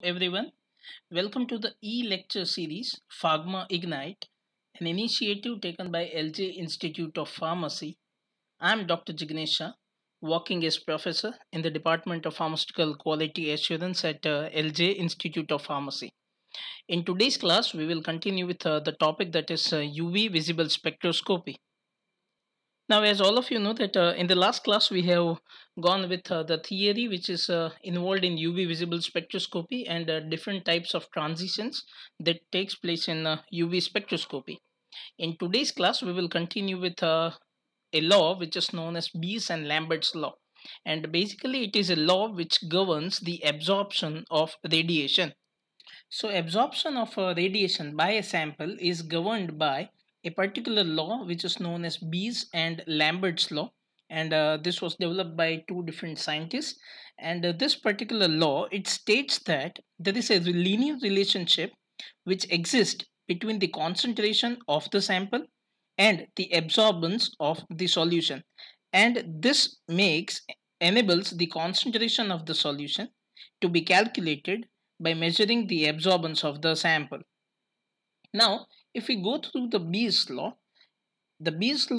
everyone. Welcome to the e-lecture series Phagma Ignite, an initiative taken by LJ Institute of Pharmacy. I'm Dr. Jignesha, working as professor in the Department of Pharmaceutical Quality Assurance at LJ Institute of Pharmacy. In today's class, we will continue with the topic that is UV visible spectroscopy. Now, as all of you know that in the last class we have gone with the theory which is involved in UV visible spectroscopy and different types of transitions that takes place in UV spectroscopy. In today's class we will continue with a law which is known as Bees and Lambert's law. And basically it is a law which governs the absorption of radiation. So absorption of radiation by a sample is governed by a particular law which is known as Bees and Lambert's law, and this was developed by two different scientists. And this particular law, it states that there is a linear relationship which exists between the concentration of the sample and the absorbance of the solution, and this enables the concentration of the solution to be calculated by measuring the absorbance of the sample. Now, if we go through the Bees law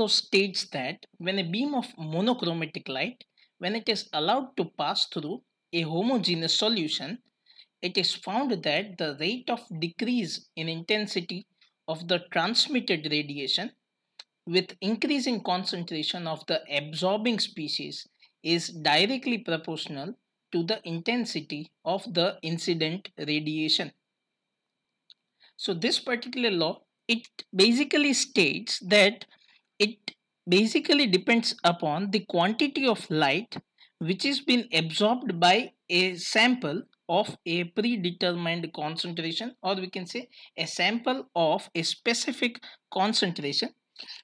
states that when a beam of monochromatic light, when it is allowed to pass through a homogeneous solution, it is found that the rate of decrease in intensity of the transmitted radiation with increasing concentration of the absorbing species is directly proportional to the intensity of the incident radiation. So this particular law, it basically states that it basically depends upon the quantity of light which is been absorbed by a sample of a predetermined concentration, or we can say a sample of a specific concentration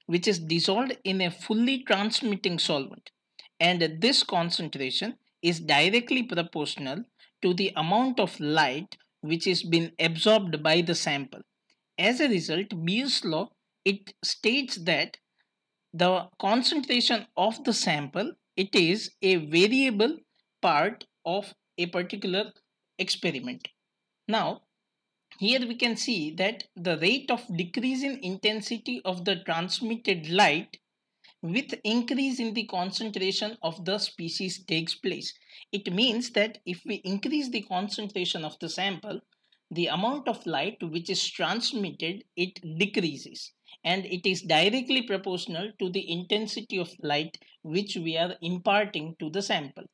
which is dissolved in a fully transmitting solvent, and this concentration is directly proportional to the amount of light which is been absorbed by the sample. As a result, Beer's law, it states that the concentration of the sample, it is a variable part of a particular experiment. Now, here we can see that the rate of decrease in intensity of the transmitted light with increase in the concentration of the species takes place. It means that if we increase the concentration of the sample, the amount of light which is transmitted, it decreases, and it is directly proportional to the intensity of light which we are imparting to the sample.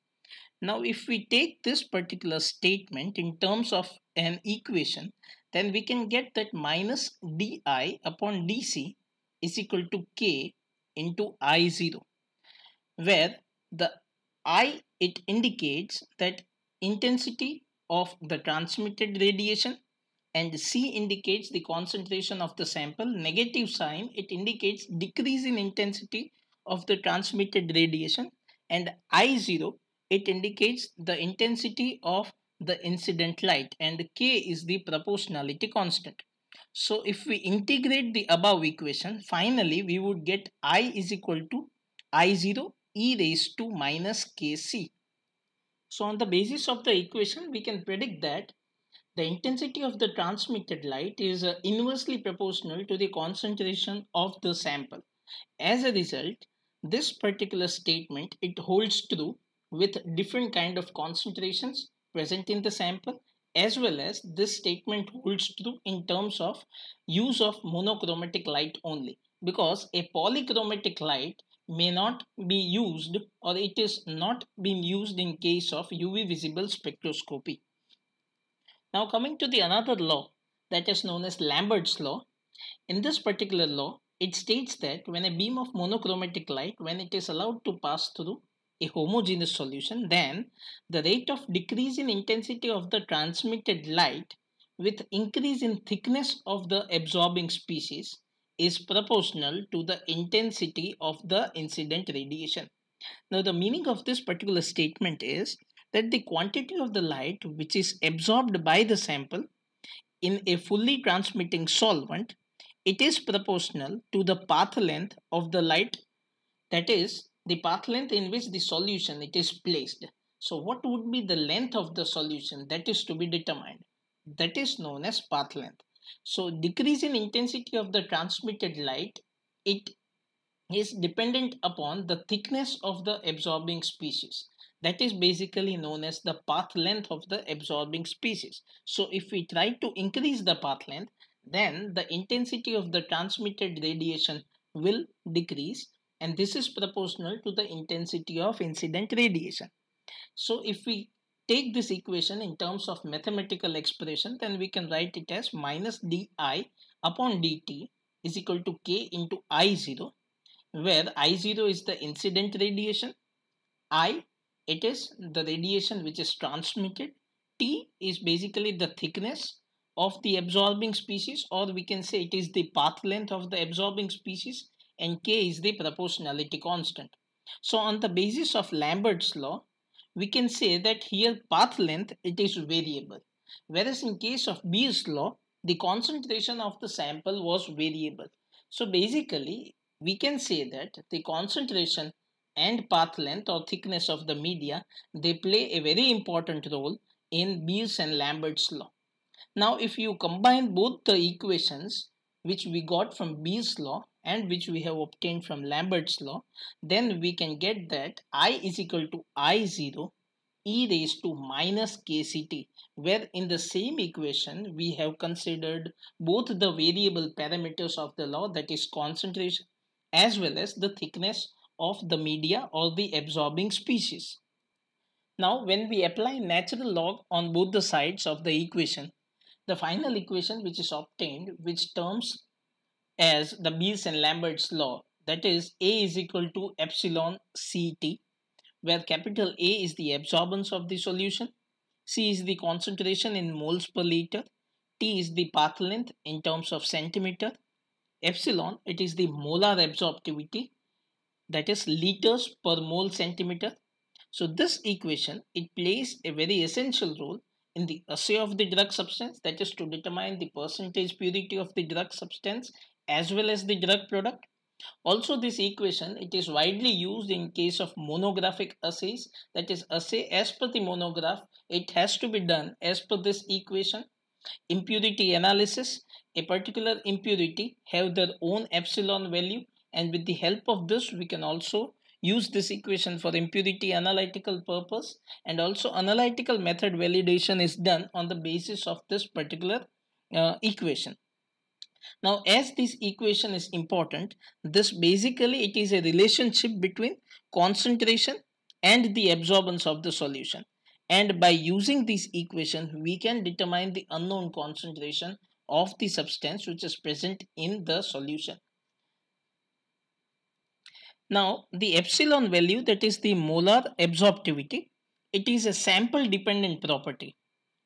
Now, if we take this particular statement in terms of an equation, then we can get that minus di upon dc is equal to k into I0, where the I, it indicates that intensity of the transmitted radiation, and C indicates the concentration of the sample. Negative sign, it indicates decrease in intensity of the transmitted radiation, and I0, it indicates the intensity of the incident light, and K is the proportionality constant. So if we integrate the above equation, finally we would get I is equal to I0 e raised to minus kc. So on the basis of the equation, we can predict that the intensity of the transmitted light is inversely proportional to the concentration of the sample. As a result, this particular statement, it holds true with different kind of concentrations present in the sample, as well as this statement holds true in terms of use of monochromatic light only, because a polychromatic light may not be used, or it is not being used in case of UV visible spectroscopy. Now coming to the another law that is known as Lambert's law. In this particular law, it states that when a beam of monochromatic light, when it is allowed to pass through a homogeneous solution, then the rate of decrease in intensity of the transmitted light with increase in thickness of the absorbing species is proportional to the intensity of the incident radiation. Now the meaning of this particular statement is that the quantity of the light which is absorbed by the sample in a fully transmitting solvent, it is proportional to the path length of the light, that is the path length in which the solution it is placed. So what would be the length of the solution that is to be determined? That is known as path length. So decrease in intensity of the transmitted light, it is dependent upon the thickness of the absorbing species. That is basically known as the path length of the absorbing species. So if we try to increase the path length, then the intensity of the transmitted radiation will decrease, and this is proportional to the intensity of incident radiation. So if we take this equation in terms of mathematical expression, then we can write it as minus di upon dt is equal to k into I0, where I0 is the incident radiation, I, it is the radiation which is transmitted, T is basically the thickness of the absorbing species, or we can say it is the path length of the absorbing species, and K is the proportionality constant. So on the basis of Lambert's law, we can say that here path length, it is variable, whereas in case of Beer's law, the concentration of the sample was variable. So basically we can say that the concentration and path length or thickness of the media, they play a very important role in Beer's and Lambert's law. Now if you combine both the equations which we got from Beer's law and which we have obtained from Lambert's law, then we can get that I is equal to I0 e raised to minus kct, where in the same equation we have considered both the variable parameters of the law, that is concentration, as well as the thickness of the media or the absorbing species. Now when we apply natural log on both the sides of the equation, the final equation which is obtained, which terms as the Beer's and Lambert's law, that is A is equal to epsilon Ct, where capital A is the absorbance of the solution, C is the concentration in moles per liter, T is the path length in terms of centimeter, epsilon, it is the molar absorptivity, that is liters per mole centimeter. So this equation, it plays a very essential role in the assay of the drug substance, that is to determine the percentage purity of the drug substance as well as the drug product. Also this equation, it is widely used in case of monographic assays, that is assay as per the monograph, it has to be done as per this equation. Impurity analysis, a particular impurity have their own epsilon value, and with the help of this we can also use this equation for impurity analytical purpose, and also analytical method validation is done on the basis of this particular equation. Now as this equation is important, this basically it is a relationship between concentration and the absorbance of the solution, and by using this equation we can determine the unknown concentration of the substance which is present in the solution. Now the epsilon value, that is the molar absorptivity, it is a sample dependent property,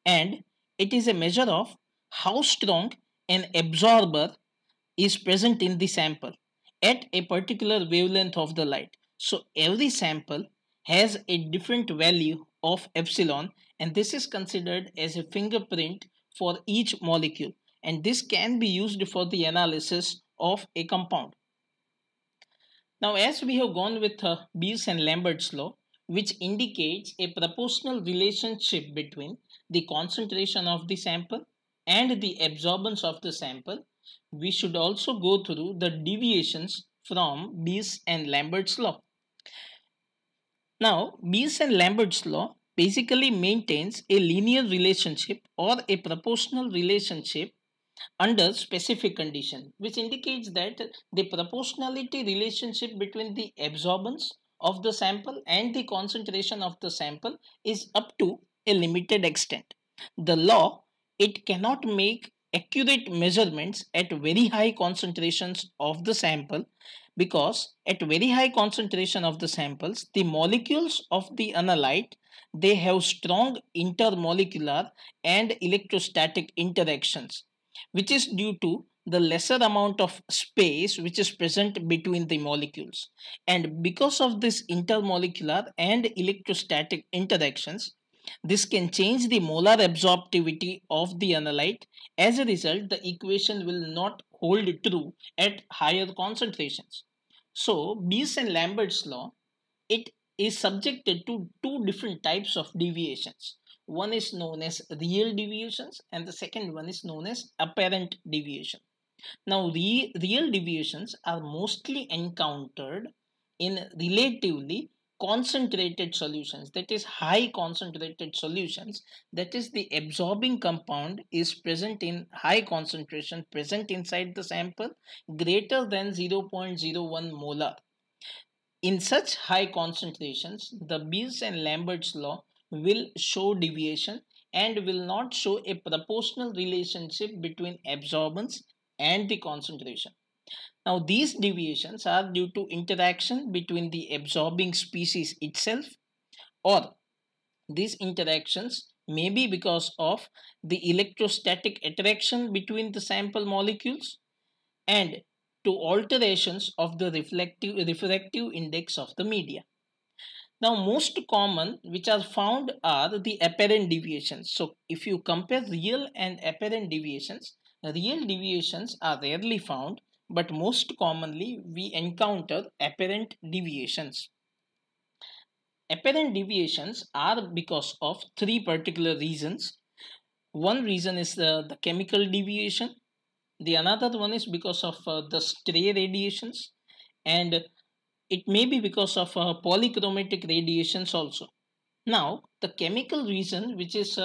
and it is a measure of how strong an absorber is present in the sample at a particular wavelength of the light. So every sample has a different value of epsilon, and this is considered as a fingerprint for each molecule, and this can be used for the analysis of a compound. Now as we have gone with Beer's and Lambert's law, which indicates a proportional relationship between the concentration of the sample and the absorbance of the sample, we should also go through the deviations from Beer's and Lambert's law. Now Beer's and Lambert's law basically maintains a linear relationship or a proportional relationship under specific condition, which indicates that the proportionality relationship between the absorbance of the sample and the concentration of the sample is up to a limited extent. The law, it cannot make accurate measurements at very high concentrations of the sample, because at very high concentration of the samples, the molecules of the analyte, they have strong intermolecular and electrostatic interactions, which is due to the lesser amount of space which is present between the molecules. And because of this intermolecular and electrostatic interactions, this can change the molar absorptivity of the analyte. As a result, the equation will not hold true at higher concentrations. So Beer's and Lambert's law, it is subjected to two different types of deviations. One is known as real deviations and the second one is known as apparent deviation. Now, real deviations are mostly encountered in relatively concentrated solutions, that is high concentrated solutions, that is the absorbing compound is present in high concentration present inside the sample greater than 0.01 molar. In such high concentrations, the Beers and Lambert's law will show deviation and will not show a proportional relationship between absorbance and the concentration. Now, these deviations are due to interaction between the absorbing species itself, or these interactions may be because of the electrostatic attraction between the sample molecules and to alterations of the refractive index of the media. Now, most common which are found are the apparent deviations. So, if you compare real and apparent deviations, real deviations are rarely found, but most commonly we encounter apparent deviations. Apparent deviations are because of three particular reasons. One reason is the chemical deviation. The another one is because of the stray radiations, and it may be because of polychromatic radiations also. Now, the chemical reason which is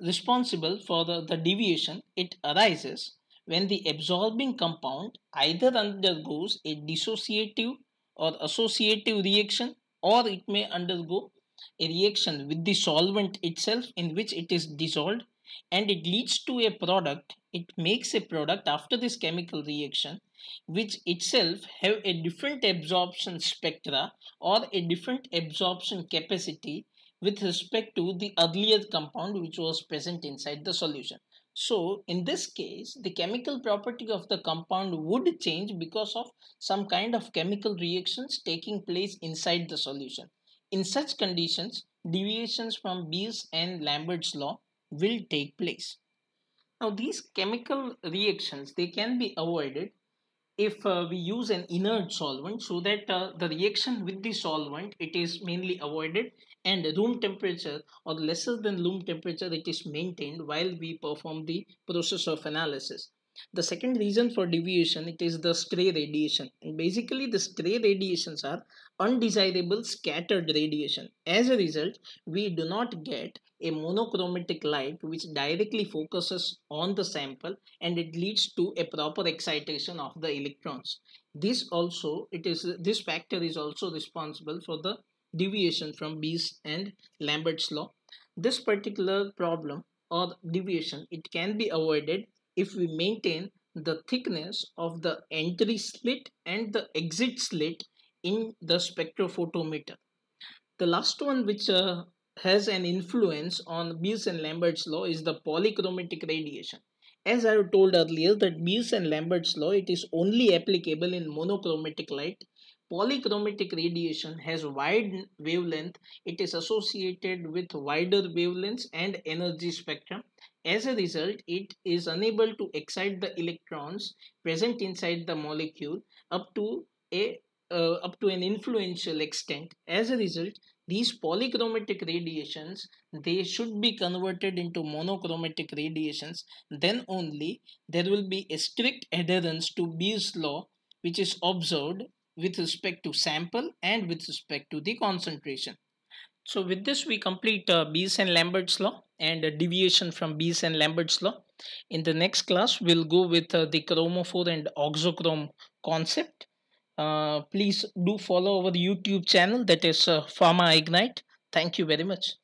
responsible for the deviation, it arises when the absorbing compound either undergoes a dissociative or associative reaction, or it may undergo a reaction with the solvent itself in which it is dissolved, and it leads to a product. It makes a product after this chemical reaction which itself have a different absorption spectra or a different absorption capacity with respect to the earlier compound which was present inside the solution. So in this case, the chemical property of the compound would change because of some kind of chemical reactions taking place inside the solution. In such conditions, deviations from Beers and Lambert's law will take place. Now these chemical reactions, they can be avoided if we use an inert solvent, so that the reaction with the solvent, it is mainly avoided, and room temperature or lesser than room temperature it is maintained while we perform the process of analysis. The second reason for deviation, it is the stray radiation, and basically the stray radiations are undesirable scattered radiation. As a result, we do not get a monochromatic light which directly focuses on the sample, and it leads to a proper excitation of the electrons. This factor is also responsible for the deviation from Beers and Lambert's law. This particular problem or deviation, it can be avoided if we maintain the thickness of the entry slit and the exit slit in the spectrophotometer. The last one which has an influence on Beers and Lambert's law is the polychromatic radiation. As I told earlier, that Beers and Lambert's law, it is only applicable in monochromatic light. Polychromatic radiation has wide wavelength. It is associated with wider wavelengths and energy spectrum. As a result, it is unable to excite the electrons present inside the molecule up to an influential extent. As a result, these polychromatic radiations, they should be converted into monochromatic radiations. Then only there will be a strict adherence to Beer's law, which is observed with respect to sample and with respect to the concentration. So with this we complete Beers and Lambert's law and deviation from Beers and Lambert's law. In the next class we'll go with the chromophore and auxochrome concept. Please do follow our YouTube channel, that is Pharma Ignite. Thank you very much.